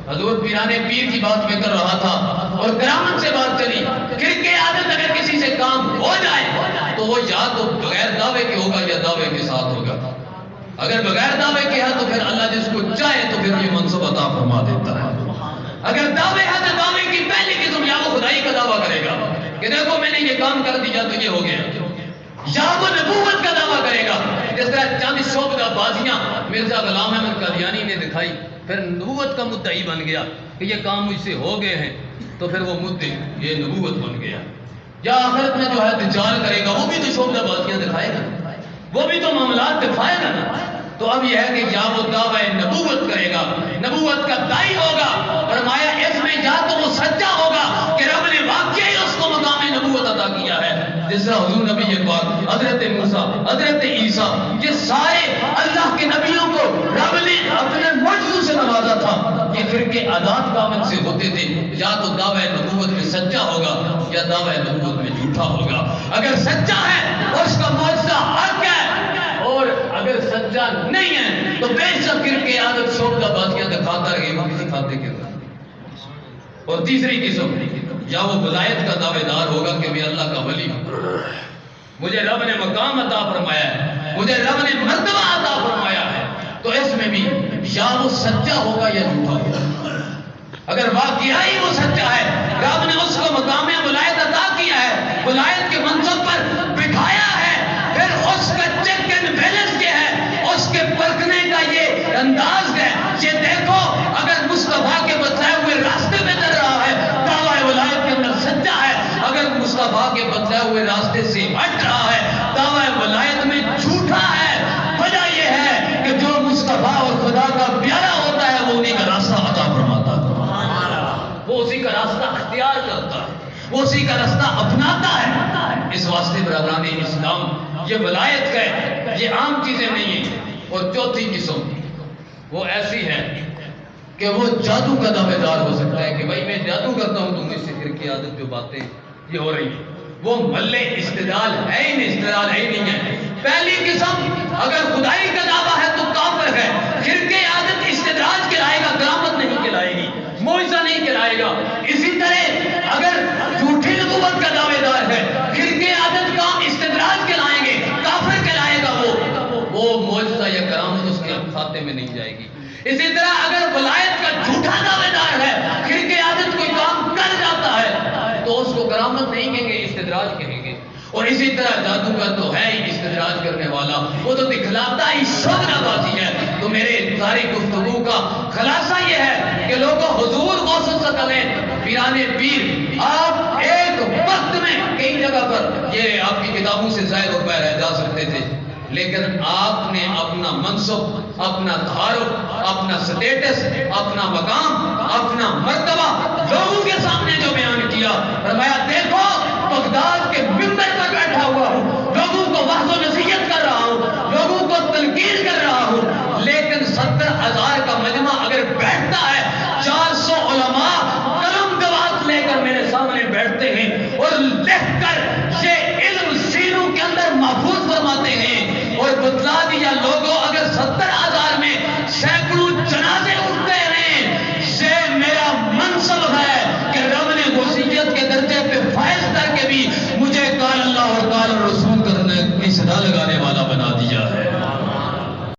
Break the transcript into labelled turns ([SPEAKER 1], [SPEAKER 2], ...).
[SPEAKER 1] حضور پیران پیر کی بات میں کر رہا تھا اور کرامت سے بات چلی. خرقے عادت اگر کسی سے کام ہو جائے تو وہ یا تو بغیر دعوے کے ہوگا یا دعوے کے ساتھ ہوگا. اگر بغیر دعوے کے ہے تو پھر اللہ جس کو چاہے تو پھر یہ منصب عطا فرما دیتا ہے. اگر دعوے ہے تو دعوے کی پہلی قسم یا وہ خدائی کا دعویٰ کرے گا کہ دیکھو میں نے یہ کام کر دیا تو یہ ہو گیا, یا وہ نبوت کا دعویٰ کرے گا. جس طرح چند شعبدہ بازیاں مرزا غلام احمد قادیانی نے دکھائی, پھر نبوت کا مدعی بن گیا کہ یہ کام مجھ سے ہو گئے ہیں, تو پھر وہ مدعی یہ نبوت بن گیا. یا آخرت میں جو ہے دجال کرے گا, وہ بھی تو شعبدہ بازیاں دکھائے گا, وہ بھی تو معاملات دکھائے گا نا. تو اب یہ ہے کہ یا وہ دعویٰ نبوت کرے گا, نبوت کا دائی ہوگا. فرمایا اس میں یا تو وہ سچا ہوگا کہ رب نے واقعی اس کو مقام نبوت عطا کیا ہے, جس طرح حضور نبی پاک, حضرت موسیٰ, حضرت عیسیٰ, یہ سارے اللہ کے نبیوں کو رب نے اپنے معجزوں سے نوازا تھا. یہ فرقے عادات کامل سے ہوتے تھے. یا تو دعویٰ نبوت میں سچا ہوگا یا دعویٰ نبوت میں جھوٹا ہوگا. اگر سچا ہے اس کا معجزہ حق ہے, اور اگر سچا نہیں ہے تو بے شک فرقے عادت شعبدہ بازیاں دکھاتا رہے گا کسی کھاتے کے اندر. اور تیسری قسم, یا وہ ولایت کا دعوے دار ہوگا کہ میں اللہ کا ولی ہوں, مجھے رب نے مقام عطا فرمایا ہے, مجھے رب نے مرتبہ عطا فرمایا ہے. تو اس میں بھی یا وہ سچا ہوگا یا جھوٹا ہوگا. اگر واقعی وہ سچا ہے, رب نے اس کو مقام ولایت عطا کیا ہے, ولایت کے منصب پر بٹھایا ہے, پھر اس کا چیک اینڈ بیلنس کیا ہے, اس کے پرکھنے کا یہ انداز ہے. یہ دیکھو اگر مصطفیٰ کے بتائے ہوئے راستے پہ چل رہا ہے, دعویٰ ولایت کے اندر سچا ہے. اگر مصطفیٰ کے بتائے ہوئے راستے سے ہٹ رہا ہے, دعویٰ ولایت میں جھوٹا ہے. وجہ یہ ہے کہ جو مصطفیٰ اور خدا کا پیارا ہوتا ہے وہ انہیں کا راستہ عطا فرماتا ہے, وہ اسی کا راستہ اختیار کرتا ہے, وہ اسی کا راستہ اپناتا ہے. اس واسطے برادران اسلام, یہ ولایت ہے, یہ عام چیزیں نہیں ہیں. اور چوتھی قسم وہ ایسی ہے کہ وہ جادو کا دعوے دار ہو سکتا ہے کہ بھائی میں جادو کرتا ہوں, تو مجھ سے فرقے عادت جو باتیں یہ ہو رہی ہیں وہ ملے استدلال ہے ہی نہیں, استدلال ہے ہی نہیں ہے. پہلی قسم اگر خدائی کا دعویٰ ہے تو کافر ہے. فرقے عادت استدراج کہلائے گا, کرامت نہیں کہلائے گی, معجزہ نہیں کہلائے گا. اسی طرح اگر جھوٹی نبوت کا دعوے دار ہے, فرقے عادت کا استدراج کہلائیں گے, کافر کہلائے گا. وہ معجزہ یا کرامت اس کے کھاتے میں نہیں جائے گی. اسی طرح اگر ولایت کا جھوٹا دعوے دار ہے, فرقے عادت کوئی کام کر جاتا ہے, تو اس کو کرامت نہیں کہیں گے, استدراج کہیں گے. اور اسی طرح جادوگر تو ہے ہی استدراج کرنے والا, وہ تو دکھلاتا ہی شعبدہ بازی ہے. تو میرے ساری گفتگو کا خلاصہ یہ ہے کہ لوگوں حضور غوث الثقلین پیران پیر آپ ایک وقت میں کئی جگہ پر یہ آپ کی کتابوں سے ظاہر ہو پائے رہ جا سکتے تھے, لیکن آپ نے اپنا منصب, اپنا تعارف, اپنا سٹیٹس, اپنا مقام, اپنا مرتبہ لوگوں کے سامنے جو بیان کیا, فرمایا دیکھو بغداد کے ممبر پر بیٹھا ہوا ہوں, لوگوں کو وعظ و نصیحت کر رہا ہوں, لوگوں کو تنقید کر رہا